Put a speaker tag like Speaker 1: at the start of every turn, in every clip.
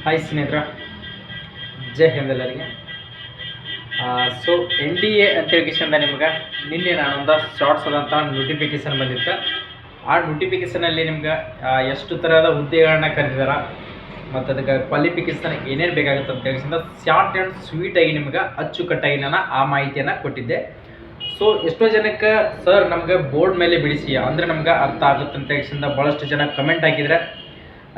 Speaker 1: Hi ಸ್ನೇಹಿತರ, ಜೈ ಹಿಂದ್ ಎಲ್ಲರಿಗೆ. So NDA ಅಂತೇಳಿಕೆಶಿಂದ ನಿಮ್ಗೆ ನಿನ್ನೆ ನಾನೊಂದು ಶಾರ್ಟ್ಸ್ ಆದಂಥ ನೋಟಿಫಿಕೇಶನ್ ಬಂದಿತ್ತು. ಆ ನೋಟಿಫಿಕೇಶನಲ್ಲಿ ನಿಮ್ಗೆ ಎಷ್ಟು ಥರದ ಹುದ್ದೆಗಳನ್ನ ಕರೆದಿದಾರ ಮತ್ತು ಅದಕ್ಕೆ ಕ್ವಾಲಿಫಿಕೇಶನ್ ಏನೇನು ಬೇಕಾಗುತ್ತೆ ಅಂತ ಹೇಳಿಸಿಂದ ಶಾರ್ಟ್ ಆ್ಯಂಡ್ ಸ್ವೀಟಾಗಿ ನಿಮ್ಗೆ ಅಚ್ಚುಕಟ್ಟಾಗಿ ನಾನು ಆ ಮಾಹಿತಿಯನ್ನು ಕೊಟ್ಟಿದ್ದೆ. ಸೊ ಎಷ್ಟೋ ಜನಕ್ಕೆ ಸರ್ ನಮ್ಗೆ ಬೋರ್ಡ್ ಮೇಲೆ ಬಿಡಿಸಿ ಅಂದರೆ ನಮ್ಗೆ ಅರ್ಥ ಆಗುತ್ತೆ ಅಂತ ಹೇಳಿಸಿಂದ ಭಾಳಷ್ಟು ಜನ ಕಮೆಂಟ್ ಹಾಕಿದರೆ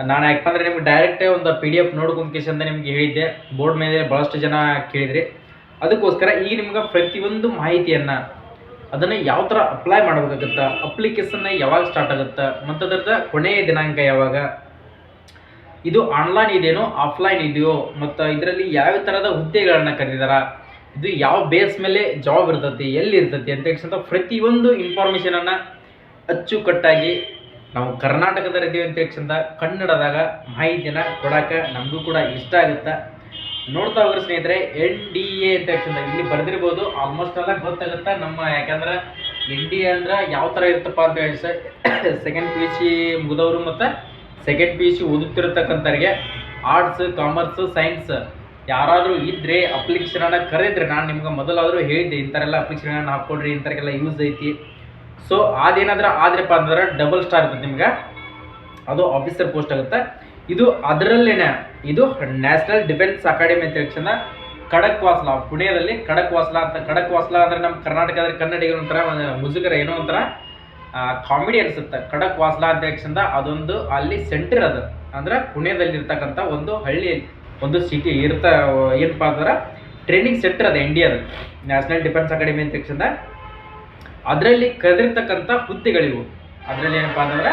Speaker 1: ನಾನು ಯಾಕಂದರೆ ನಿಮ್ಗೆ ಡೈರೆಕ್ಟೇ ಒಂದು PDF ನೋಡ್ಕೊಂಡು ಕೇಸಿಂದ ನಿಮ್ಗೆ ಹೇಳಿದ್ದೆ. ಬೋರ್ಡ್ ಮೇಲೆ ಭಾಳಷ್ಟು ಜನ ಕೇಳಿದ್ರಿ. ಅದಕ್ಕೋಸ್ಕರ ಈಗ ನಿಮ್ಗೆ ಪ್ರತಿಯೊಂದು ಮಾಹಿತಿಯನ್ನು ಅದನ್ನು ಯಾವ ಥರ ಅಪ್ಲೈ ಮಾಡಬೇಕಾಗುತ್ತೆ, ಅಪ್ಲಿಕೇಶನ್ನ ಯಾವಾಗ ಸ್ಟಾರ್ಟ್ ಆಗುತ್ತೆ ಮತ್ತು ಅದರದ ಕೊನೆಯ ದಿನಾಂಕ ಯಾವಾಗ, ಇದು ಆನ್ಲೈನ್ ಇದೆಯೋ ಆಫ್ಲೈನ್ ಇದೆಯೋ ಮತ್ತು ಇದರಲ್ಲಿ ಯಾವ ಥರದ ಹುದ್ದೆಗಳನ್ನ ಕರೆದಿದಾರ, ಇದು ಯಾವ ಬೇಸ್ ಮೇಲೆ ಜಾಬ್ ಇರ್ತೈತಿ, ಎಲ್ಲಿ ಇರ್ತೈತಿ ಅಂತ ಹೇಳಿಸಂತ ಪ್ರತಿಯೊಂದು ಇನ್ಫಾರ್ಮೇಷನನ್ನು ಅಚ್ಚುಕಟ್ಟಾಗಿ ನಾವು ಕರ್ನಾಟಕದ ಇದ್ದೀವಿ ಅಂತ ಹೇಳಿಸಿಂದ ಕನ್ನಡದಾಗ ಮಾಹಿತಿನ ಕೊಡೋಕೆ ನಮಗೂ ಕೂಡ ಇಷ್ಟ ಆಗುತ್ತೆ. ನೋಡ್ತಾ ಹೋಗ್ರಿ ಸ್ನೇಹಿತರೆ, NDA ಅಂತ ಹೇಳಿಸಿಂದ ಇಲ್ಲಿ ಬರೆದಿರ್ಬೋದು. ಆಲ್ಮೋಸ್ಟ್ ಎಲ್ಲ ಗೊತ್ತಾಗುತ್ತೆ ನಮ್ಮ, ಯಾಕಂದ್ರೆ NDA ಅಂದ್ರೆ ಯಾವ ಥರ ಇರ್ತಪ್ಪ ಅಂತ ಹೇಳಿ ಸೆಕೆಂಡ್ PUC ಮುಗಿದವರು ಮತ್ತು ಸೆಕೆಂಡ್ PUC ಓದುತ್ತಿರತಕ್ಕಂಥವ್ರಿಗೆ ಆರ್ಟ್ಸ್, ಕಾಮರ್ಸ್, ಸೈನ್ಸ್ ಯಾರಾದರೂ ಇದ್ದರೆ ಅಪ್ಲಿಕೇಶನನ್ನು ಕರೆದ್ರೆ ನಾನು ನಿಮ್ಗೆ ಮೊದಲಾದರೂ ಹೇಳಿದ್ದೆ ಇಂಥರೆಲ್ಲ ಅಪ್ಲಿಕೇಶನನ್ನು ಹಾಕ್ಕೊಡ್ರಿ, ಇಂಥರಿಗೆಲ್ಲ ಯೂಸ್ ಐತಿ. ಸೊ ಅದೇನಾದ್ರೆ ಆದ್ರಪ್ಪ ಅಂದ್ರೆ ಡಬಲ್ ಸ್ಟಾರ್ ಇರ್ತದೆ ನಿಮ್ಗೆ, ಅದು ಆಫೀಸರ್ ಪೋಸ್ಟ್ ಆಗುತ್ತೆ. ಇದು ಅದರಲ್ಲೇನೆ ಇದು ನ್ಯಾಷನಲ್ ಡಿಫೆನ್ಸ್ ಅಕಾಡೆಮಿ ಅಂತ ಹೇಳಿದ ಖಡಕ್ವಾಸ್ಲಾ, ಪುಣೆಯಲ್ಲಿ ಖಡಕ್ವಾಸ್ಲಾ ಅಂತ. ಖಡಕ್ವಾಸ್ಲಾ ಅಂದ್ರೆ ನಮ್ಮ ಕರ್ನಾಟಕದ ಕನ್ನಡಿಗರ ಒಂಥರ ಮುಜುಗರ, ಏನೋ ಒಂಥರ ಕಾಮಿಡಿ ಅನಿಸುತ್ತೆ. ಖಡಕ್ವಾಸ್ಲಾ ಅಂತ ಹೇಳಿದ ಅದೊಂದು ಅಲ್ಲಿ ಸೆಂಟರ್, ಅದು ಅಂದ್ರೆ ಪುಣೆದಲ್ಲಿರ್ತಕ್ಕಂಥ ಒಂದು ಹಳ್ಳಿ, ಒಂದು ಸಿಟಿ ಏನಪ್ಪ ಅಂದ್ರೆ ಟ್ರೈನಿಂಗ್ ಸೆಂಟರ್ ಅದು ಇಂಡಿಯಾದ ನ್ಯಾಷನಲ್ ಡಿಫೆನ್ಸ್ ಅಕಾಡೆಮಿ ಅಂತ ಹೇಳಿದ. ಅದರಲ್ಲಿ ಕರೆದಿರ್ತಕ್ಕಂಥ ಹುದ್ದೆಗಳಿವು. ಅದರಲ್ಲಿ ಏನಪ್ಪ ಅಂತಂದ್ರೆ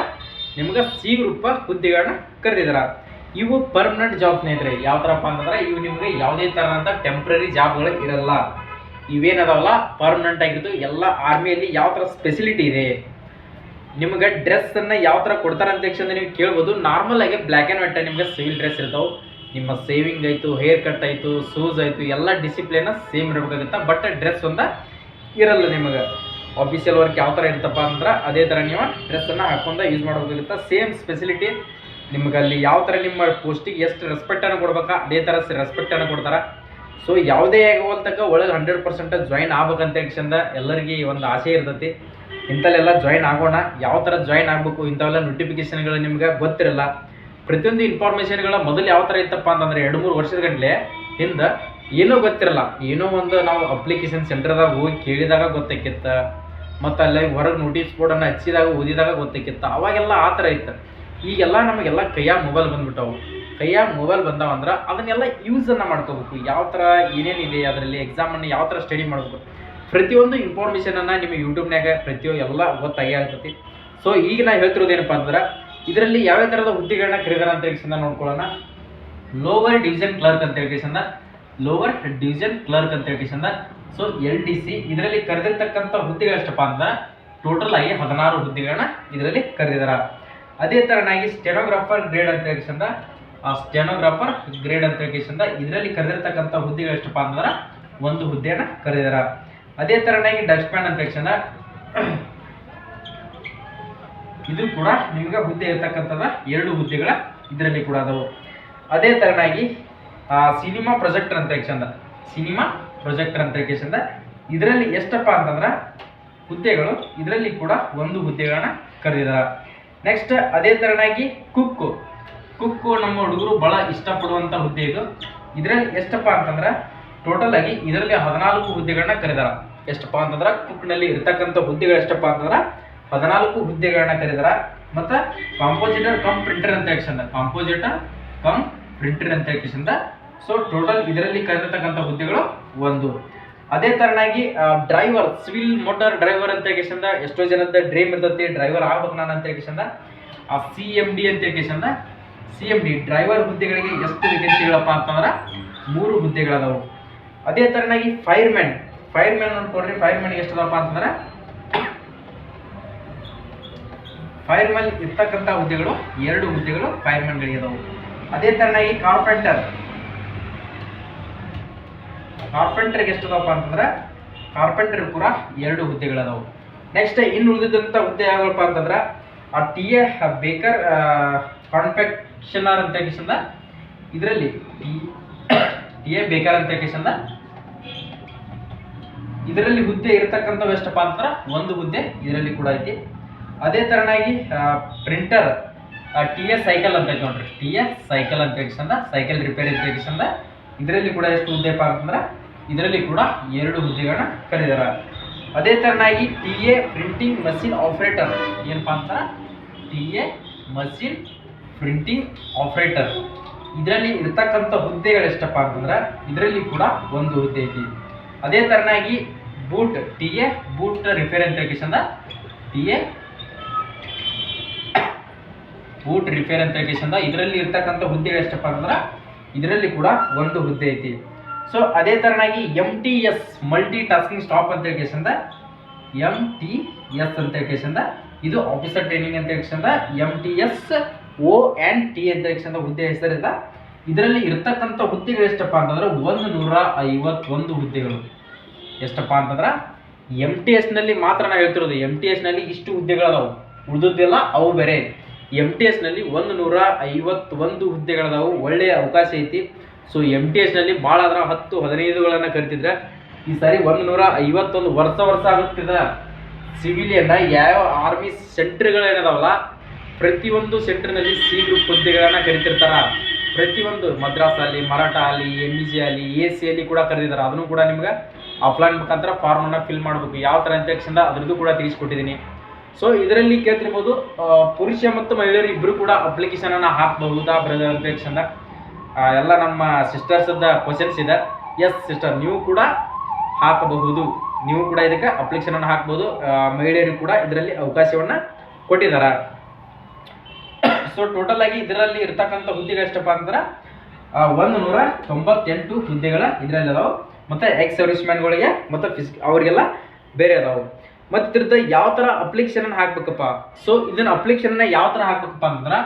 Speaker 1: ನಿಮ್ಗೆ C ಗ್ರೂಪ್ ಹುದ್ದೆಗಳನ್ನ ಕರೆದಿದಾರ. ಇವು ಪರ್ಮನೆಂಟ್ ಜಾಬ್ ಸ್ನೇಹಿತರೆ. ಯಾವ ಥರಪ್ಪ ಅಂತಂದ್ರೆ ಇವು ನಿಮಗೆ ಯಾವುದೇ ಥರದಂಥ ಟೆಂಪ್ರರಿ ಜಾಬ್ಗಳು ಇರಲ್ಲ. ಇವೇನದಾವಲ್ಲ ಪರ್ಮನೆಂಟ್ ಆಗಿರ್ತವೆ. ಎಲ್ಲ ಆರ್ಮಿಯಲ್ಲಿ ಯಾವ ಥರ ಸ್ಪೆಸಿಲಿಟಿ ಇದೆ, ನಿಮ್ಗೆ ಡ್ರೆಸ್ಸನ್ನು ಯಾವ ಥರ ಕೊಡ್ತಾರೆ ಅಂತ ತಕ್ಷಣ ನೀವು ಕೇಳ್ಬೋದು. ನಾರ್ಮಲ್ ಆಗಿ ಬ್ಲ್ಯಾಕ್ ಆ್ಯಂಡ್ ವೈಟ್ ನಿಮ್ಗೆ ಸಿವಿಲ್ ಡ್ರೆಸ್ ಇರ್ತಾವೆ. ನಿಮ್ಮ ಸೇವಿಂಗ್ ಆಯಿತು, ಹೇರ್ ಕಟ್ ಆಯಿತು, ಶೂಸ್ ಆಯಿತು, ಎಲ್ಲ ಡಿಸಿಪ್ಲಿನ ಸೇಮ್ ಇರಬೇಕಾಗುತ್ತೆ. ಬಟ್ ಡ್ರೆಸ್ ಒಂದ ಇರಲ್ಲ ನಿಮಗೆ. ಆಫೀಸಿಯಲ್ ವರ್ಕ್ ಯಾವ ಥರ ಇರ್ತಪ್ಪ ಅಂದ್ರೆ ಅದೇ ಥರ ನೀವು ಡ್ರೆಸ್ಸನ್ನು ಹಾಕೊಂಡು ಯೂಸ್ ಮಾಡಬೇಕಾಗುತ್ತೆ. ಸೇಮ್ ಸ್ಪೆಸಿಲಿಟಿ ನಿಮ್ಗೆ ಅಲ್ಲಿ ಯಾವ ಥರ ನಿಮ್ಮ ಪೋಸ್ಟಿಗೆ ಎಷ್ಟು ರೆಸ್ಪೆಕ್ಟನ್ನು ಕೊಡ್ಬೇಕಾ ಅದೇ ಥರ ರೆಸ್ಪೆಕ್ಟನ್ನು ಕೊಡ್ತಾರೆ. ಸೊ ಯಾವುದೇ ಆಗೋಲ್ತಕ್ಕ ಒಳಗೆ 100% ಜಾಯಿನ್ ಆಗ್ಬೇಕಂತ ಹೇಳಿಂದ ಎಲ್ಲರಿಗೆ ಒಂದು ಆಸೆ ಇರ್ತೈತಿ. ಇಂಥಲ್ಲೆಲ್ಲ ಜಾಯಿನ್ ಆಗೋಣ. ಯಾವ ಥರ ಜಾಯಿನ್ ಆಗಬೇಕು ಇಂಥವೆಲ್ಲ ನೋಟಿಫಿಕೇಶನ್ಗಳು ನಿಮ್ಗೆ ಗೊತ್ತಿರಲ್ಲ. ಪ್ರತಿಯೊಂದು ಇನ್ಫಾರ್ಮೇಷನ್ಗಳ ಮೊದಲು ಯಾವ ಥರ ಇತ್ತಪ್ಪ ಅಂತಂದರೆ 2-3 ವರ್ಷದ ಗಂಟಲೆ ಹಿಂದೆ ಏನೂ ಗೊತ್ತಿರಲ್ಲ. ಏನೋ ಒಂದು ನಾವು ಅಪ್ಲಿಕೇಶನ್ ಸೆಂಟರ್ದಾಗ ಹೋಗಿ ಕೇಳಿದಾಗ ಗೊತ್ತಾಕಿತ್ತು, ಮತ್ತು ಅಲ್ಲಿ ಹೊರಗೆ ನೋಟಿಸ್ ಬೋರ್ಡನ್ನು ಹಚ್ಚಿದಾಗ ಓದಿದಾಗ ಗೊತ್ತಾಕಿತ್ತು. ಅವಾಗೆಲ್ಲ ಆ ಥರ ಇತ್ತು. ಈಗೆಲ್ಲ ನಮಗೆಲ್ಲ ಕೈಯಾಗ ಮೊಬೈಲ್ ಬಂದ್ಬಿಟ್ಟವು. ಕೈಯಾಗ ಮೊಬೈಲ್ ಬಂದಾವಂದ್ರೆ ಅದನ್ನೆಲ್ಲ ಯೂಸನ್ನು ಮಾಡ್ಕೋಬೇಕು. ಯಾವ ಥರ ಏನೇನಿದೆ ಅದರಲ್ಲಿ ಎಕ್ಸಾಮನ್ನು ಯಾವ ಥರ ಸ್ಟಡಿ ಮಾಡಬೇಕು, ಪ್ರತಿಯೊಂದು ಇನ್ಫಾರ್ಮೇಷನನ್ನು ನಿಮಗೆ ಯೂಟ್ಯೂಬ್ನಾಗ ಪ್ರತಿಯೊಂದು ಎಲ್ಲ ಗೊತ್ತಾಗೇ ಆಗ್ತೈತಿ. ಸೊ ಈಗ ನಾನು ಹೇಳ್ತಿರೋದೇನಪ್ಪ ಅಂದ್ರೆ ಇದರಲ್ಲಿ ಯಾವ್ಯಾವ ಥರದ ಹುದ್ದೆಗಳನ್ನ ಕರೀದಾರ ಅಂತ ಹೇಳಿಸಿಂದ ನೋಡ್ಕೊಳ್ಳೋಣ. ಲೋವರ್ ಡಿವಿಷನ್ ಕ್ಲರ್ಕ್ ಅಂತ ಹೇಳಿಸಿಂದ, ಲೋವರ್ ಡಿವಿಷನ್ ಕ್ಲರ್ಕ್ ಅಂತ ಹೇಳಿಸಿಂದ. ಸೊ LDC ಇದರಲ್ಲಿ ಕರೆದಿರ್ತಕ್ಕಂಥ ಹುದ್ದೆಗಳು ಎಷ್ಟಪ್ಪ ಅಂದ್ರೆ ಟೋಟಲ್ ಆಗಿ 16 ಹುದ್ದೆಗಳನ್ನ ಇದರಲ್ಲಿ ಕರೆದಿದಾರ. ಅದೇ ಥರನಾಗಿ ಸ್ಟೆನೋಗ್ರಾಫರ್ ಗ್ರೇಡ್ ಅಂತ ಹೇಳಿಸಿಂದ, ಆ ಸ್ಟೆನೋಗ್ರಾಫರ್ ಗ್ರೇಡ್ ಅಂತ ಹೇಳಿಸಿಂದ ಇದರಲ್ಲಿ ಕರೆದಿರ್ತಕ್ಕಂಥ ಹುದ್ದೆಗಳು ಎಷ್ಟಪ್ಪ ಅಂದ್ರೆ 1 ಹುದ್ದೆಯನ್ನು ಕರೆದಿದಾರ. ಅದೇ ಥರನಾಗಿ ಡಸ್ಟ್ಮ್ಯಾನ್ ಅಂತ ಹೇಳಿಸಿಂದ ಇದು ಕೂಡ ನಿಮ್ಗೆ ಹುದ್ದೆ ಇರ್ತಕ್ಕಂಥದ್ದು 2 ಹುದ್ದೆಗಳ ಇದರಲ್ಲಿ ಕೂಡ ಅದಾವು. ಅದೇ ಥರನಾಗಿ ಸಿನಿಮಾ ಪ್ರೊಜೆಕ್ಟರ್ ಅಂತ ಹೇಳಿಸಿಂದ, ಸಿನಿಮಾ ಪ್ರೊಜೆಕ್ಟರ್ ಅಂತ ಹೇಳಿಸಿಂದ ಇದರಲ್ಲಿ ಎಷ್ಟಪ್ಪ ಅಂತಂದ್ರೆ ಹುದ್ದೆಗಳು ಇದರಲ್ಲಿ ಕೂಡ 1 ಹುದ್ದೆಗಳನ್ನ ಕರೆದಿದ್ದಾರೆ. ನೆಕ್ಸ್ಟ್ ಅದೇ ಥರನಾಗಿ ಕುಕ್ಕು ನಮ್ಮ ಹುಡುಗರು ಭಾಳ ಇಷ್ಟಪಡುವಂಥ ಹುದ್ದೆ ಇದು. ಇದರಲ್ಲಿ ಎಷ್ಟಪ್ಪ ಅಂತಂದ್ರೆ ಟೋಟಲ್ ಆಗಿ ಇದರಲ್ಲಿ 14 ಹುದ್ದೆಗಳನ್ನ ಕರೆದಾರ. ಎಷ್ಟಪ್ಪ ಅಂತಂದ್ರೆ ಕುಕ್ನಲ್ಲಿ ಇರ್ತಕ್ಕಂಥ ಹುದ್ದೆಗಳು ಎಷ್ಟಪ್ಪ ಅಂತಂದ್ರೆ 14 ಹುದ್ದೆಗಳನ್ನ ಕರೆದಾರ. ಮತ್ತು ಕಾಂಪೋಸಿಟರ್ ಕಮ್ ಪ್ರಿಂಟರ್ ಅಂತ ಹೇಳಿಸಿಂದ, ಕಾಂಪೋಸಿಟರ್ ಕಮ್ ಪ್ರಿಂಟರ್ ಅಂತ ಹೇಳಿಸಿಂದ. ಸೊ ಟೋಟಲ್ ಇದರಲ್ಲಿ ಕರೆದಿರ್ತಕ್ಕಂಥ ಹುದ್ದೆಗಳು 1. ಅದೇ ಥರನಾಗಿ ಡ್ರೈವರ್, ಸಿವಿಲ್ ಮೋಟಾರ್ ಡ್ರೈವರ್ ಅಂತ ಹೇಳಿಸಿಂದ ಎಷ್ಟೋ ಜನದ ಡ್ರೀಮ್ ಇರ್ತೈತಿ, ಡ್ರೈವರ್ ಆಗ್ಬೇಕು ನಾನು ಅಂತ ಹೇಳಿಸಿಂದ. ಆ CMD ಅಂತ ಹೇಳಿಸಿಂದ, CMD ಡ್ರೈವರ್ ಹುದ್ದೆಗಳಿಗೆ ಎಷ್ಟು ವೇಕೆನ್ಸಿಗಳಪ್ಪ ಅಂತಂದ್ರೆ 3 ಹುದ್ದೆಗಳದಾವು. ಅದೇ ಥರನಾಗಿ ಫೈರ್ಮ್ಯಾನ್ ನೋಡ್ಕೊಡ್ರಿ. ಫೈರ್ಮ್ಯಾನ್ಗೆ ಎಷ್ಟದಪ್ಪ ಅಂತಂದ್ರೆ ಫೈರ್ಮ್ಯಾನ್ ಇರ್ತಕ್ಕಂಥ ಹುದ್ದೆಗಳು 2 ಹುದ್ದೆಗಳು ಫೈರ್ಮ್ಯಾನ್ಗಳಿಗೆ ಅದಾವು. ಅದೇ ಥರನಾಗಿ ಕಾರ್ಪೆಂಟರ್ಗೆ ಎಷ್ಟದಪ್ಪ ಅಂತಂದ್ರೆ ಕಾರ್ಪೆಂಟರ್ ಕೂಡ 2 ಹುದ್ದೆಗಳದಾವು. ನೆಕ್ಸ್ಟ್ ಇನ್ನು ಉಳಿದಿದ್ದಂಥ ಹುದ್ದೆ ಯಾವಪ್ಪ ಅಂತಂದ್ರೆ TA ಬೇಕರ್ ಕಾನ್ಫೆಕ್ಷನರ್ ಅಂತ ಹೇಳಿಸಿಂದ ಇದರಲ್ಲಿ ಟಿ ಎ ಬೇಕಾರ್ ಅಂತ ಕೇಶಂದ ಇದರಲ್ಲಿ ಹುದ್ದೆ ಇರತಕ್ಕಂಥವು ಎಷ್ಟಪ್ಪ ಅಂತಂದ್ರೆ ಒಂದು ಹುದ್ದೆ ಇದರಲ್ಲಿ ಕೂಡ ಐತಿ. ಅದೇ ತರನಾಗಿ ಪ್ರಿಂಟರ್ ಟಿ ಎ ಸೈಕಲ್ ಅಂತ ಐತಿ ನೋಡ್ರಿ, ಟಿ ಎ ಸೈಕಲ್ ಅಂತ ಕೇಶಂದ ಸೈಕಲ್ ರಿಪೇರಿ ಅಂತ ಕೇಶಂದ ಇದರಲ್ಲಿ ಕೂಡ ಎಷ್ಟು ಹುದ್ದೆಪ್ಪ ಅಂತಂದ್ರೆ ಇದರಲ್ಲಿ ಕೂಡ 2 ಹುದ್ದೆಗಳನ್ನ ಕರೆದಾರ. ಅದೇ ತರನಾಗಿ T A printing machine operator ಏನಪ್ಪಾ ಅಂತಾರ, T A machine printing operator ಇದರಲ್ಲಿ ಇರ್ತಕ್ಕಂಥ ಹುದ್ದೆಗಳು ಎಷ್ಟಪ್ಪ ಅಂತಂದ್ರೆ ಇದರಲ್ಲಿ ಕೂಡ ಒಂದು ಹುದ್ದೆ ಐತಿ. ಅದೇ ತರನಾಗಿ boot T A boot repair ಅಂತ ಕೇಶಂದ ಟಿ ಎ ಬೂಟ್ ರಿಪೇರ್ ಅಂತ ಕೇಶಂದ ಇದರಲ್ಲಿ ಇರ್ತಕ್ಕಂಥ ಹುದ್ದೆಗಳು ಎಷ್ಟಪ್ಪ ಅಂತಂದ್ರೆ ಇದರಲ್ಲಿ ಕೂಡ ಒಂದು ಹುದ್ದೆ ಐತಿ. ಸೊ ಅದೇ ತರನಾಗಿ MTS ಮಲ್ಟಿ ಟಾಸ್ಕಿಂಗ್ ಸ್ಟಾಪ್ ಅಂತ ಕೇಶಂದ MTS ಅಂತ ಕೇಶಂದ ಇದು ಆಫೀಸರ್ ಟ್ರೈನಿಂಗ್ ಅಂತ ಕೇಶಂದ MTS ONT ಅಂತ ಕೇಶಂದ ಹುದ್ದೆ ಹೆಸರಿದೆ. ಇದರಲ್ಲಿ ಇರ್ತಕ್ಕಂಥ ಹುದ್ದೆಗಳು ಎಷ್ಟಪ್ಪ ಅಂತಂದ್ರೆ 151 ಹುದ್ದೆಗಳು. ಎಷ್ಟಪ್ಪ ಅಂತಂದ್ರೆ MTS ನಲ್ಲಿ ಮಾತ್ರ ನಾವು ಹೇಳ್ತಿರೋದು, MTS ನಲ್ಲಿ ಇಷ್ಟು ಹುದ್ದೆಗಳದಾವು, ಉಳಿದದ್ದೆಲ್ಲ ಅವು ಬೇರೆ. MTS ನಲ್ಲಿ 151 ಹುದ್ದೆಗಳದಾವು. ಒಳ್ಳೆಯ ಅವಕಾಶ ಐತಿ. ಸೊ MTS ನಲ್ಲಿ ಭಾಳ ಆದ್ರೆ 10-15ಗಳನ್ನ ಕರಿತಿದ್ರೆ ಈ ಸಾರಿ 151 ವರ್ಷ ಆಗುತ್ತಿದ ಸಿವಿಲಿಯನ್ನ ಯಾವ ಆರ್ಮಿ ಸೆಂಟರ್ಗಳೇನದಾವಲ್ಲ ಪ್ರತಿಯೊಂದು ಸೆಂಟರ್ನಲ್ಲಿ ಸಿ ಗ್ರೂಪ್ ಹುದ್ದೆಗಳನ್ನ ಕರಿತಿರ್ತಾರ. ಪ್ರತಿಯೊಂದು ಮದ್ರಾಸ್ ಅಲ್ಲಿ, ಮರಾಠ ಅಲ್ಲಿ, MEC ಅಲ್ಲಿ, AC ಅಲ್ಲಿ ಕೂಡ ಕರೆದಿದ್ದಾರೆ. ಅದನ್ನು ಕೂಡ ನಿಮ್ಗೆ ಆಫ್ಲೈನ್ ಮುಖಾಂತರ ಫಾರ್ಮನ್ನು ಫಿಲ್ ಮಾಡಬೇಕು. ಯಾವ ಥರ ಅಂತ ಅದ್ರದ್ದು ಕೂಡ ತಿಳಿಸ್ಕೊಟ್ಟಿದ್ದೀನಿ. ಸೊ ಇದರಲ್ಲಿ ಕೇಳ್ತಿರ್ಬೋದು ಪುರುಷ ಮತ್ತು ಮಹಿಳೆಯರು ಇಬ್ಬರು ಕೂಡ ಅಪ್ಲಿಕೇಶನನ್ನು ಹಾಕಬಹುದಾ ಬ್ರದರ್ ಅಂತ ಎಲ್ಲ ನಮ್ಮ ಸಿಸ್ಟರ್ಸದ ಕ್ವಶನ್ಸ್ ಇದೆ. ಎಸ್ ಸಿಸ್ಟರ್, ನೀವು ಕೂಡ ಹಾಕಬಹುದು, ನೀವು ಕೂಡ ಇದಕ್ಕೆ ಅಪ್ಲಿಕೇಶನನ್ನು ಹಾಕ್ಬೋದು. ಮಹಿಳೆಯರು ಕೂಡ ಇದರಲ್ಲಿ ಅವಕಾಶವನ್ನು ಕೊಟ್ಟಿದ್ದಾರೆ. ಸೊ ಟೋಟಲ್ ಆಗಿ ಇದರಲ್ಲಿ ಇರ್ತಕ್ಕಂಥ ಹುದ್ದೆಗಳು ಎಷ್ಟಪ್ಪ ಅಂದ್ರೆ 198 ಹುದ್ದೆಗಳ ಇದರಲ್ಲಿ ಅದಾವೆ. ಮತ್ತು ಎಕ್ಸ್ ಸರ್ವಿಸ್ ಮ್ಯಾನ್ಗಳಿಗೆ ಮತ್ತು ಅವರಿಗೆಲ್ಲ ಬೇರೆ ಅದಾವೆ. ಮತ್ತು ಇದ್ರದ್ದು ಯಾವ ಥರ ಅಪ್ಲಿಕೇಶನನ್ನು ಹಾಕ್ಬೇಕಪ್ಪ, ಸೊ ಇದನ್ನು ಅಪ್ಲಿಕೇಶನ್ನ ಯಾವ ಥರ ಹಾಕ್ಬೇಕಪ್ಪ ಅಂತಂದ್ರೆ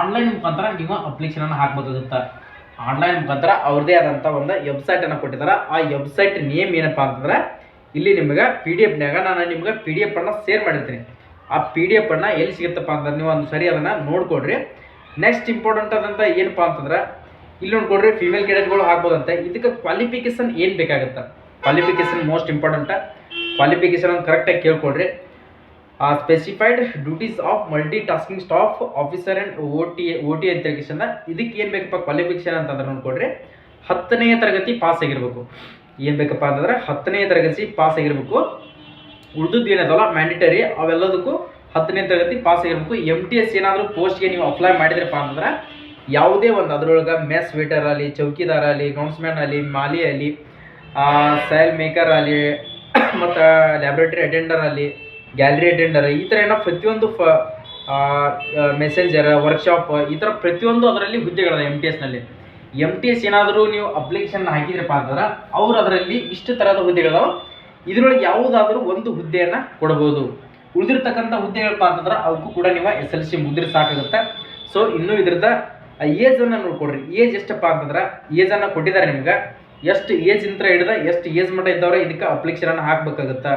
Speaker 1: ಆನ್ಲೈನ್ ಮುಖಾಂತರ ನೀವು ಅಪ್ಲಿಕೇಶನನ್ನು ಹಾಕ್ಬೇಕಾಗುತ್ತೆ. ಆನ್ಲೈನ್ ಮುಖಾಂತರ ಅವ್ರದ್ದೇ ಆದಂಥ ಒಂದು ವೆಬ್ಸೈಟನ್ನು ಕೊಟ್ಟಿದ್ದಾರೆ. ಆ ವೆಬ್ಸೈಟ್ ನೇಮ್ ಏನಪ್ಪ ಅಂತಂದ್ರೆ ಇಲ್ಲಿ ನಿಮಗೆ PDF ನಾನು ನಿಮ್ಗೆ PDF ಅನ್ನು ಶೇರ್ ಮಾಡಿರ್ತೀನಿ. ಆ PDF ಅನ್ನು ಎಲ್ಲಿ ಸಿಗುತ್ತಪ್ಪ ಅಂತಂದ್ರೆ ನೀವು ಒಂದು ಸರಿ ಅದನ್ನು ನೋಡ್ಕೊಡ್ರಿ. ನೆಕ್ಸ್ಟ್ ಇಂಪಾರ್ಟೆಂಟ್ ಆದಂಥ ಏನಪ್ಪ ಅಂತಂದ್ರೆ ಇಲ್ಲಿ ನೋಡ್ಕೊಡ್ರಿ, ಫಿಮೇಲ್ ಕ್ಯಾಡೆಟ್ಗಳು ಆಗ್ಬೋದಂತೆ. ಇದಕ್ಕೆ ಕ್ವಾಲಿಫಿಕೇಶನ್ ಏನು ಬೇಕಾಗುತ್ತೆ, ಕ್ವಾಲಿಫಿಕೇಶನ್ ಮೋಸ್ಟ್ ಇಂಪಾರ್ಟೆಂಟ್. ಕ್ವಾಲಿಫಿಕೇಶನ್ ಅಂತ ಕರೆಕ್ಟಾಗಿ ಕೇಳ್ಕೊಡ್ರಿ. Specified duties of multi tasking staff officer and OT ಅಂತ ಕೇಶಂದ ಇದಕ್ಕೆ ಏನು ಬೇಕಪ್ಪ ಕ್ವಾಲಿಫಿಕೇಶನ್ ಅಂತಂದ್ರೆ ನೋಡ್ಕೊಡ್ರಿ, 10ನೇ ತರಗತಿ ಪಾಸ್ ಆಗಿರ್ಬೇಕು. ಏನು ಬೇಕಪ್ಪ ಅಂತಂದ್ರೆ 10ನೇ ತರಗತಿ ಪಾಸ್ ಆಗಿರ್ಬೇಕು. ಉಳಿದದ್ದು ಏನದಲ್ಲ ಮ್ಯಾಂಡೇಟರಿ, ಅವೆಲ್ಲದಕ್ಕೂ 10ನೇ ತರಗತಿ ಪಾಸ್ ಆಗಿರ್ಬೇಕು. MTS ಏನಾದರೂ ಪೋಸ್ಟ್ಗೆ ನೀವು ಅಪ್ಲೈ ಮಾಡಿದ್ರಪ್ಪ ಅಂತಂದ್ರೆ ಯಾವುದೇ ಒಂದು ಅದರೊಳಗೆ ಮೆಸ್ ವೇಟರ್ ಆಗಲಿ, ಚೌಕಿದಾರ ಆಗಲಿ, ಗ್ರೌಂಡ್ಸ್ಮ್ಯಾನ್ ಆಗಲಿ, ಮಾಲಿ ಆಗಲಿ, ಸೈಲ್ ಮೇಕರ್ ಆಗಲಿ, ಮತ್ತು ಲ್ಯಾಬ್ರೇಟರಿ ಅಟೆಂಡರ್ ಆಗಲಿ, ಗ್ಯಾಲರಿ ಅಟೆಂಡರ್, ಈ ಥರ ಏನೋ ಪ್ರತಿಯೊಂದು ಮೆಸೆಂಜರ್, ವರ್ಕ್ಶಾಪ್, ಈ ಥರ ಪ್ರತಿಯೊಂದು ಅದರಲ್ಲಿ ಹುದ್ದೆಗಳಿದೆ MTS ನಲ್ಲಿ. MTS ಏನಾದರೂ ನೀವು ಅಪ್ಲಿಕೇಶನ್ ಹಾಕಿದ್ರಪ್ಪ ಅಂತಂದ್ರೆ ಅವ್ರು ಅದರಲ್ಲಿ ಇಷ್ಟು ಥರದ ಹುದ್ದೆಗಳಿದಾವೆ. ಇದರೊಳಗೆ ಯಾವುದಾದ್ರೂ ಒಂದು ಹುದ್ದೆಯನ್ನು ಕೊಡ್ಬೋದು. ಉಳಿದಿರ್ತಕ್ಕಂಥ ಹುದ್ದೆಗಳಪ್ಪ ಅಂತಂದ್ರೆ ಅವಕ್ಕೂ ಕೂಡ ನೀವು SLC ಮುದ್ರೆ ಸಾಕಾಗುತ್ತೆ. ಸೊ ಇನ್ನೂ ಇದ್ರದ್ದು ಏಜನ್ನು ನೋಡ್ಕೊಡ್ರಿ. ಏಜ್ ಎಷ್ಟಪ್ಪ ಅಂತಂದ್ರೆ ಏಜನ್ನು ಕೊಟ್ಟಿದ್ದಾರೆ ನಿಮ್ಗೆ, ಎಷ್ಟು ಏಜ್ ಇಂತ ಹಿಡಿದ ಎಷ್ಟು ಏಜ್ ಮಟ್ಟ ಇದ್ದವ್ರೆ ಇದಕ್ಕೆ ಅಪ್ಲಿಕೇಶನನ್ನು ಹಾಕಬೇಕಾಗುತ್ತೆ.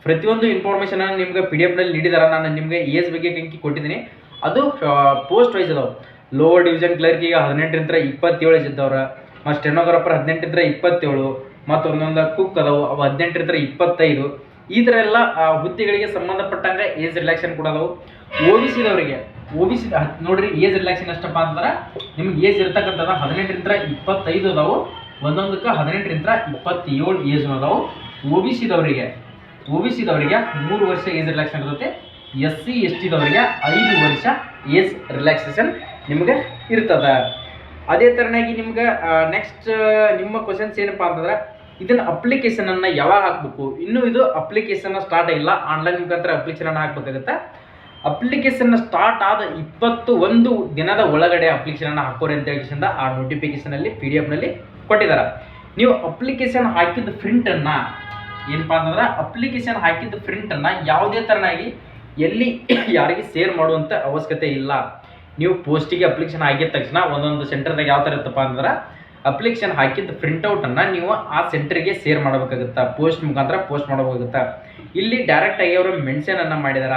Speaker 1: ಪ್ರತಿಯೊಂದು ಇನ್ಫಾರ್ಮೇಷನನ್ನು ನಿಮ್ಗೆ PDF ನಲ್ಲಿ ನೀಡಿದಾರೆ. ನಾನು ನಿಮಗೆ ಏಜ್ ಬಗ್ಗೆ ಅಂಕಿ ಕೊಟ್ಟಿದ್ದೀನಿ. ಅದು ಪೋಸ್ಟ್ ವೈಸ್ ಅದಾವೆ. ಲೋವರ್ ಡಿವಿಷನ್ ಕ್ಲರ್ಕಿಗೆ 18ರಿಂದ 27 ಏಜ್ ಇದ್ದವ್ರು, ಮತ್ತು ಸ್ಟೆನೋಗ್ರಾಫರ್ 18ರಿಂದ 27, ಮತ್ತು ಒಂದೊಂದು ಕುಕ್ ಅದಾವು ಅವು 18ರಿಂದ 25. ಈ ಥರ ಎಲ್ಲ ಹುದ್ದೆಗಳಿಗೆ ಸಂಬಂಧಪಟ್ಟಂಗೆ ಏಜ್ ರಿಲ್ಯಾಕ್ಸೇಷನ್ ಕೂಡ ಅದಾವು. OBC ನೋಡ್ರಿ, ಏಜ್ ರಿಲ್ಯಾಕ್ಸೇಷನ್ ಎಷ್ಟಪ್ಪ ಅಂತಂದ್ರೆ ನಿಮ್ಗೆ ಏಜ್ ಇರ್ತಕ್ಕಂಥದ್ದು 18ರಿಂದ 25 ಅದಾವು, ಒಂದೊಂದಕ್ಕೆ 18ರಿಂದ 27 ಏಜ್ ಅದಾವು. OBC ದವರಿಗೆ 3 ವರ್ಷ ಏಜ್ ರಿಲ್ಯಾಕ್ಸೇಷನ್ ಇರುತ್ತೆ. SC ST ದವರಿಗೆ 5 ವರ್ಷ ಏಜ್ ರಿಲ್ಯಾಕ್ಸೇಷನ್ ನಿಮ್ಗೆ ಇರ್ತದೆ. ಅದೇ ಥರನಾಗಿ ನಿಮ್ಗೆ ನೆಕ್ಸ್ಟ್ ನಿಮ್ಮ ಕ್ವಶನ್ಸ್ ಏನಪ್ಪ ಅಂತಂದ್ರೆ ಇದನ್ನ ಅಪ್ಲಿಕೇಶನನ್ನು ಯಾವಾಗ ಹಾಕಬೇಕು, ಇನ್ನೂ ಇದು ಅಪ್ಲಿಕೇಶನ್ ಸ್ಟಾರ್ಟ್ ಆಗಿಲ್ಲ. ಆನ್ಲೈನ್ ಮುಖಾಂತರ ಅಪ್ಲಿಕೇಶನ್ ಹಾಕಬೇಕಾಗುತ್ತೆ. ಅಪ್ಲಿಕೇಶನ್ ಸ್ಟಾರ್ಟ್ ಆದ 21 ದಿನದ ಒಳಗಡೆ ಅಪ್ಲಿಕೇಶನ್ ಹಾಕೋರಿ ಅಂತ ಹೇಳಿಸಿಂದ ಆ ನೋಟಿಫಿಕೇಶನಲ್ಲಿ PDF ನಲ್ಲಿ ಕೊಟ್ಟಿದ್ದಾರೆ. ನೀವು ಅಪ್ಲಿಕೇಶನ್ ಹಾಕಿದ ಪ್ರಿಂಟನ್ನು ಏನಪ್ಪ ಅಂತಂದ್ರೆ ಅಪ್ಲಿಕೇಶನ್ ಹಾಕಿದ ಪ್ರಿಂಟನ್ನು ಯಾವುದೇ ಥರನಾಗಿ ಎಲ್ಲಿ ಯಾರಿಗೆ ಶೇರ್ ಮಾಡುವಂಥ ಅವಶ್ಯಕತೆ ಇಲ್ಲ. ನೀವು ಪೋಸ್ಟಿಗೆ ಅಪ್ಲಿಕೇಶನ್ ಆಗಿದ ತಕ್ಷಣ ಒಂದೊಂದು ಸೆಂಟರ್ದಾಗ ಯಾವ ಥರ ಇರ್ತಪ್ಪ ಅಂತಂದ್ರೆ ಅಪ್ಲಿಕೇಶನ್ ಹಾಕಿದ ಪ್ರಿಂಟೌಟನ್ನು ನೀವು ಆ ಸೆಂಟರ್ಗೆ ಶೇರ್ ಮಾಡಬೇಕಾಗುತ್ತೆ, ಪೋಸ್ಟ್ ಮುಖಾಂತರ ಪೋಸ್ಟ್ ಮಾಡಬೇಕಾಗುತ್ತೆ. ಇಲ್ಲಿ ಡೈರೆಕ್ಟಾಗಿ ಅವರು ಮೆನ್ಷನನ್ನು ಮಾಡಿದಾರ,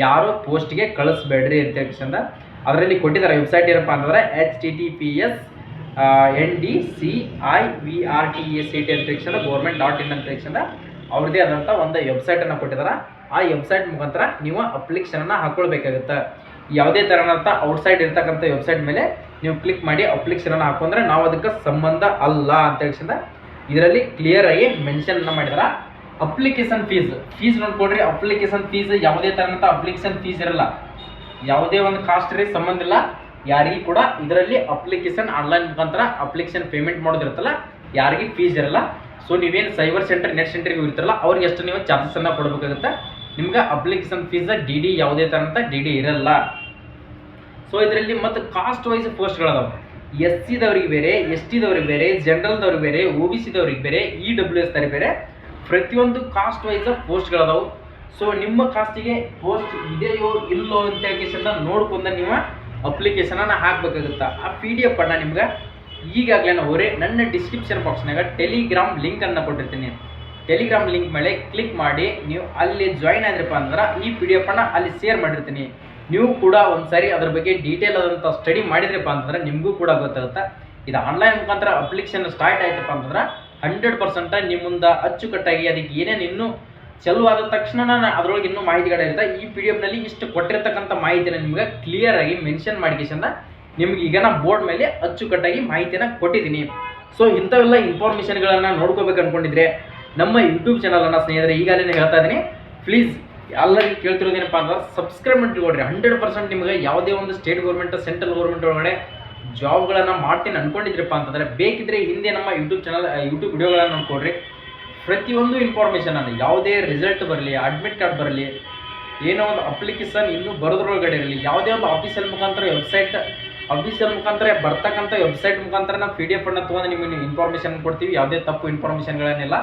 Speaker 1: ಯಾರು ಪೋಸ್ಟ್ಗೆ ಕಳಿಸ್ಬೇಡ್ರಿ ಅಂತ ಹೇಳಿಸಿಂದ ಅದರಲ್ಲಿ ಕೊಟ್ಟಿದ್ದಾರೆ ವೆಬ್ಸೈಟ್ ಏನಪ್ಪ ಅಂತಂದರೆ HTTPS NDCIVRTESCT ಅಂತೇಕ್ಷಣ government.in ಅಂತೇಕ್ಷಣ ಅವ್ರದ್ದೇ ಆದಂಥ ಒಂದು ವೆಬ್ಸೈಟನ್ನು ಕೊಟ್ಟಿದ್ದಾರೆ. ಆ ವೆಬ್ಸೈಟ್ ಮುಖಾಂತರ ನೀವು ಅಪ್ಲಿಕೇಶನನ್ನು ಹಾಕ್ಕೊಳ್ಬೇಕಾಗುತ್ತೆ. ಯಾವುದೇ ಥರನಂಥ ಔಟ್ಸೈಡ್ ಇರ್ತಕ್ಕಂಥ ವೆಬ್ಸೈಟ್ ಮೇಲೆ ನೀವು ಕ್ಲಿಕ್ ಮಾಡಿ ಅಪ್ಲಿಕೇಶನನ್ನು ಹಾಕೊಂಡ್ರೆ ನಾವು ಅದಕ್ಕೆ ಸಂಬಂಧ ಅಲ್ಲ ಅಂತೇಕ್ಷಣ ಇದರಲ್ಲಿ ಕ್ಲಿಯರ್ ಆಗಿ ಮೆನ್ಷನ್ ಮಾಡಿದಾರೆ. ಅಪ್ಲಿಕೇಶನ್ ಫೀಸ್ ನೋಡ್ಕೊಡ್ರಿ. ಅಪ್ಲಿಕೇಶನ್ ಫೀಸ್ ಯಾವುದೇ ಥರನಂಥ ಅಪ್ಲಿಕೇಶನ್ ಫೀಸ್ ಇರಲ್ಲ, ಯಾವುದೇ ಒಂದು ಕಾಸ್ಟ್ ರೀ ಸಂಬಂಧ ಇಲ್ಲ ಯಾರಿಗೂ ಕೂಡ. ಇದರಲ್ಲಿ ಅಪ್ಲಿಕೇಶನ್ ಆನ್ಲೈನ್ ಮುಖಾಂತರ ಅಪ್ಲಿಕೇಶನ್ ಪೇಮೆಂಟ್ ಮಾಡೋದಿರುತ್ತಲ್ಲ ಯಾರಿಗೂ ಫೀಸ್ ಇರಲ್ಲ. ಸೊ ನೀವೇನು ಸೈಬರ್ ಸೆಂಟರ್ ನೆಟ್ ಸೆಂಟರ್ಗೆ ಇರ್ತಾರಲ್ಲ ಅವ್ರಿಗೆ ಎಷ್ಟು ನೀವು ಚಾರ್ಜಸನ್ನು ಕೊಡಬೇಕಾಗುತ್ತೆ. ನಿಮ್ಗೆ ಅಪ್ಲಿಕೇಶನ್ ಫೀಸ್ DD ಯಾವುದೇ ಥರಂತ DD ಇರಲ್ಲ. ಸೊ ಇದರಲ್ಲಿ ಮತ್ತು ಕಾಸ್ಟ್ ವೈಸ್ ಪೋಸ್ಟ್ಗಳದಾವೆ. SC ಬೇರೆ, ST ಬೇರೆ, ಜನರಲ್ದವ್ರಿಗೆ ಬೇರೆ, OBC ಬೇರೆ, EWS ಬೇರೆ, ಪ್ರತಿಯೊಂದು ಕಾಸ್ಟ್ ವೈಸ್ ಪೋಸ್ಟ್ಗಳದಾವೆ. ಸೊ ನಿಮ್ಮ ಕಾಸ್ಟಿಗೆ ಪೋಸ್ಟ್ ಇದೆಯೋ ಇಲ್ಲೋ ಅಂತ ನೋಡ್ಕೊಂಡ ನೀವು ಅಪ್ಲಿಕೇಶನನ್ನು ಹಾಕಬೇಕಾಗುತ್ತೆ. ಆ PDF ಅನ್ನು ನಿಮ್ಗೆ ಈಗಾಗಲೇ ನನ್ನ ಡಿಸ್ಕ್ರಿಪ್ಷನ್ ಬಾಕ್ಸ್ನಾಗ ಟೆಲಿಗ್ರಾಮ್ ಲಿಂಕನ್ನು ಕೊಟ್ಟಿರ್ತೀನಿ. ಟೆಲಿಗ್ರಾಮ್ ಲಿಂಕ್ ಮೇಲೆ ಕ್ಲಿಕ್ ಮಾಡಿ ನೀವು ಅಲ್ಲಿ ಜಾಯಿನ್ ಆದ್ರಪ್ಪ ಅಂದ್ರೆ ಈ PDF ಅನ್ನು ಅಲ್ಲಿ ಶೇರ್ ಮಾಡಿರ್ತೀನಿ. ನೀವು ಕೂಡ ಒಂದ್ಸರಿ ಅದ್ರ ಬಗ್ಗೆ ಡೀಟೇಲ್ ಆದಂಥ ಸ್ಟಡಿ ಮಾಡಿದ್ರಪ್ಪ ಅಂತಂದ್ರೆ ನಿಮಗೂ ಕೂಡ ಗೊತ್ತಾಗುತ್ತೆ. ಇದು ಆನ್ಲೈನ್ ಮುಖಾಂತರ ಅಪ್ಲಿಕೇಶನ್ ಸ್ಟಾರ್ಟ್ ಆಯ್ತಪ್ಪ ಅಂತಂದ್ರೆ 100% ನಿಮ್ಮ ಮುಂದೆ ಅಚ್ಚುಕಟ್ಟಾಗಿ ಅದಕ್ಕೆ ಏನೇನು ಇನ್ನೂ ಚಾಲು ಆದ ತಕ್ಷಣ ಅದರೊಳಗೆ ಇನ್ನೂ ಮಾಹಿತಿಗಳಿರುತ್ತೆ. ಈ PDF ನಲ್ಲಿ ಇಷ್ಟು ಕೊಟ್ಟಿರ್ತಕ್ಕಂಥ ಮಾಹಿತಿನ ನಿಮ್ಗೆ ಕ್ಲಿಯರ್ ಆಗಿ ಮೆನ್ಷನ್ ಮಾಡಿಕೆಶಂದ ನಿಮ್ಗೆ ಈಗ ನಾ ಬೋರ್ಡ್ ಮೇಲೆ ಅಚ್ಚುಕಟ್ಟಾಗಿ ಮಾಹಿತಿಯನ್ನು ಕೊಟ್ಟಿದ್ದೀನಿ. ಸೊ ಇಂಥವೆಲ್ಲ ಇನ್ಫಾರ್ಮೇಷನ್ಗಳನ್ನು ನೋಡ್ಕೋಬೇಕು ಅಂದ್ಕೊಂಡಿದ್ರೆ ನಮ್ಮ ಯೂಟ್ಯೂಬ್ ಚಾನಲನ್ನು ಸ್ನೇಹಿತರೆ ಈಗಾಗಲೇ ಹೇಳ್ತಾ ಇದ್ದೀನಿ, ಪ್ಲೀಸ್ ಎಲ್ಲರಿಗೂ ಕೇಳ್ತಿರೋದೇನಪ್ಪ ಅಂದ್ರೆ ಸಬ್ಸ್ಕ್ರೈಬ್ ಮಾಡಿಕೊಡ್ರಿ. 100% ನಿಮಗೆ ಯಾವುದೇ ಒಂದು ಸ್ಟೇಟ್ ಗೌರ್ಮೆಂಟ್ ಸೆಂಟ್ರಲ್ ಗೌರ್ಮೆಂಟ್ ಒಳಗಡೆ ಜಾಬ್ಗಳನ್ನು ಮಾಡ್ತೀನಿ ಅಂದ್ಕೊಂಡಿದ್ರಪ್ಪ ಅಂತಂದರೆ ಬೇಕಿದ್ರೆ ಹಿಂದೆ ನಮ್ಮ ಯೂಟ್ಯೂಬ್ ವಿಡಿಯೋಗಳನ್ನು ನೋಡ್ಕೊಡ್ರಿ. ಪ್ರತಿಯೊಂದು ಇನ್ಫಾರ್ಮೇಷನನ್ನು ಯಾವುದೇ ರಿಸಲ್ಟ್ ಬರಲಿ, ಅಡ್ಮಿಟ್ ಕಾರ್ಡ್ ಬರಲಿ, ಏನೋ ಒಂದು ಅಪ್ಲಿಕೇಶನ್ ಇನ್ನೂ ಬರೋದ್ರೊಳಗಡೆ ಇರಲಿ, ಯಾವುದೇ ಒಂದು ಆಫೀಸಲ್ ಮುಖಾಂತರ ಬರ್ತಕ್ಕಂಥ ವೆಬ್ಸೈಟ್ ಮುಖಾಂತರ ನಾವು PDF ಅನ್ನು ತೊಗೊಂಡು ನಿಮಗೆ ಇನ್ಫಾರ್ಮೇಷನ್ ಕೊಡ್ತೀವಿ. ಯಾವುದೇ ತಪ್ಪು ಇನ್ಫಾರ್ಮೇಷನ್ಗಳನ್ನೆಲ್ಲ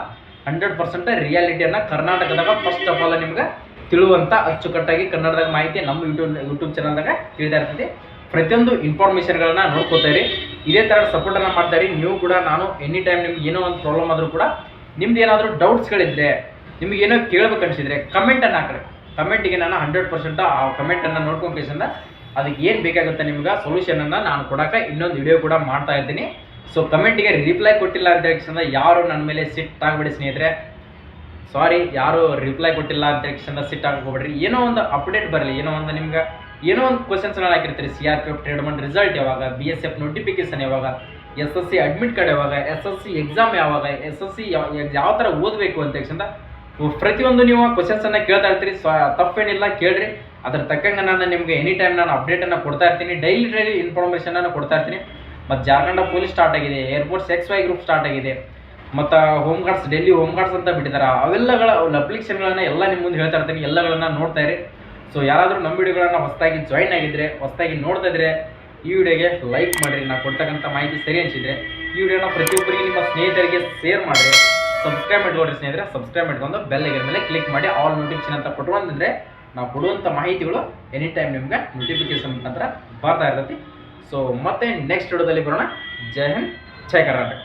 Speaker 1: 100% ರಿಯಾಲಿಟಿಯನ್ನು ಕರ್ನಾಟಕದಾಗ ಫಸ್ಟ್ ಆಫ್ ಆಲ್ ನಿಮ್ಗೆ ತಿಳುವಂಥ ಅಚ್ಚುಕಟ್ಟಾಗಿ ಕನ್ನಡದಾಗ ಮಾಹಿತಿ ನಮ್ಮ ಯೂಟ್ಯೂಬ್ ಚಾನಲ್ದಾಗ ತಿಳಿತಾ ಇರ್ತೈತಿ. ಪ್ರತಿಯೊಂದು ಇನ್ಫಾರ್ಮೇಷನ್ಗಳನ್ನ ನೋಡ್ಕೋತಾರೆ. ಇದೇ ಥರ ಸಪೋರ್ಟನ್ನು ಮಾಡ್ತಾರೆ. ನೀವು ಕೂಡ ನಾನು ಎನಿ ಟೈಮ್ ನಿಮ್ಗೆ ಏನೋ ಒಂದು ಪ್ರಾಬ್ಲಮ್ ಆದರೂ ಕೂಡ ನಿಮ್ದು ಏನಾದರೂ ಡೌಟ್ಸ್ಗಳಿದ್ದರೆ ನಿಮ್ಗೆ ಏನೋ ಕೇಳಬೇಕು ಅನಿಸಿದರೆ ಕಮೆಂಟನ್ನು ಹಾಕ್ರಿ. ಕಮೆಂಟಿಗೆ ನಾನು 100% ಆ ಕಮೆಂಟನ್ನು ನೋಡ್ಕೊಂಡು ಅದಕ್ಕೆ ಏನು ಬೇಕಾಗುತ್ತೆ ನಿಮ್ಗೆ ಸೊಲ್ಯೂಷನನ್ನು ನಾನು ಕೊಡೋಕೆ ಇನ್ನೊಂದು ವಿಡಿಯೋ ಕೂಡ ಮಾಡ್ತಾ ಇದ್ದೀನಿ. ಸೊ ಕಮೆಂಟಿಗೆ ರಿಪ್ಲೈ ಕೊಟ್ಟಿಲ್ಲ ಅಂತ ಹೇಳಿ ಯಾರು ನನ್ನ ಮೇಲೆ ಸಿಟ್ ಆಗಬೇಡಿ ಸ್ನೇಹಿತರೆ. ಸಾರಿ, ಯಾರು ರಿಪ್ಲೈ ಕೊಟ್ಟಿಲ್ಲ ಅಂತ ಹೇಳಿ ಸಿಟ್ ಹೋಗ್ಬೇಡ್ರಿ. ಏನೋ ಒಂದು ಅಪ್ಡೇಟ್ ಬರಲಿ, ಏನೋ ಒಂದು ಕ್ವಶನ್ಸ್ಗಳು ಹಾಕಿರ್ತೀರಿ. CRPF ಟ್ರೇಡ್ಮನ್ ರಿಸಲ್ಟ್ ಯಾವಾಗ, BSF ನೋಟಿಫಿಕೇಶನ್ ಯಾವಾಗ, SSC ಅಡ್ಮಿಟ್ ಕಾರ್ಡ್ ಯಾವಾಗ, SSC ಎಕ್ಸಾಮ್ ಯಾವಾಗ, SSC ಯಾವ ಥರ ಓದಬೇಕು ಅಂತ ಹೇಳಿ ಪ್ರತಿಯೊಂದು ನೀವು ಕ್ವಶನ್ಸನ್ನು ಕೇಳ್ತಾ ಇರ್ತೀರಿ. ತಪ್ಪೇನಿಲ್ಲ, ಕೇಳ್ರಿ. ಅದ್ರ ತಕ್ಕಂಗೆ ನಾನು ನಿಮಗೆ ಎನಿ ಟೈಮ್ ನಾನು ಅಪ್ಡೇಟನ್ನು ಕೊಡ್ತಾ ಇರ್ತೀನಿ. ಡೈಲಿ ಇನ್ಫಾರ್ಮೇಷನನ್ನು ಕೊಡ್ತಾ ಇರ್ತೀನಿ. ಮತ್ತು ಜಾರ್ಖಂಡ ಪೊಲೀಸ್ ಸ್ಟಾರ್ಟ್ ಆಗಿದೆ, ಏರ್ಫೋರ್ಸ್ XY ಗ್ರೂಪ್ ಸ್ಟಾರ್ಟ್ ಆಗಿದೆ, ಮತ್ತು home guards Delhi home guards ಅಂತ ಬಿಟ್ಟಿದ್ದಾರೆ. ಅವೆಲ್ಲಗಳ ಅಪ್ಲಿಕೇಶನ್ಗಳನ್ನು ಎಲ್ಲ ನಿಮ್ಮ ಮುಂದೆ ಹೇಳ್ತಾ ಇರ್ತೀನಿ. ಎಲ್ಲಗಳನ್ನು ನೋಡ್ತಾ ಇರಿ. ಸೊ ಯಾರಾದರೂ ನಮ್ಮ ವಿಡಿಯೋಗಳನ್ನು ಹೊಸದಾಗಿ ಜಾಯಿನ್ ಆಗಿದ್ದರೆ, ಹೊಸದಾಗಿ ನೋಡ್ತಾ ಇದ್ರೆ ಈ ವಿಡಿಯೋಗೆ ಲೈಕ್ ಮಾಡಿರಿ. ನಾನು ಕೊಡ್ತಕ್ಕಂಥ ಮಾಹಿತಿ ಸರಿ ಅನಿಸಿದರೆ ಈ ವಿಡಿಯೋನ ಪ್ರತಿಯೊಬ್ಬರಿಗೆ ನಿಮ್ಮ ಸ್ನೇಹಿತರಿಗೆ ಶೇರ್ ಮಾಡಿರಿ. ಸಬ್ಸ್ಕ್ರೈಬ್ ಮಾಡ್ಕೊಡ್ರಿ ಸ್ನೇಹಿತರೆ. ಸಬ್ಸ್ಕ್ರೈಬ್ ಮಾಡ್ಕೊಂಡು ಬೆಲ್ ಐಕನ್ ಮೇಲೆ ಕ್ಲಿಕ್ ಮಾಡಿ ಆಲ್ ನೋಟಿಫಿಕೇಶನ್ ಅಂತ ಕೊಟ್ಕೊಂಡ್ರೆ ನಾವು ಕೊಡುವಂಥ ಮಾಹಿತಿಗಳು ಎನಿ ಟೈಮ್ ನಿಮ್ಗೆ ನೋಟಿಫಿಕೇಶನ್ ಮುಖಾಂತರ ಬರ್ತಾ ಇರ್ತೈತಿ. ಸೊ ಮತ್ತೆ ನೆಕ್ಸ್ಟ್ ವಿಡಿಯೋದಲ್ಲಿ ಬರೋಣ. ಜೈ ಹಿಂದ್, ಜೈ ಕರ್ನಾಟಕ.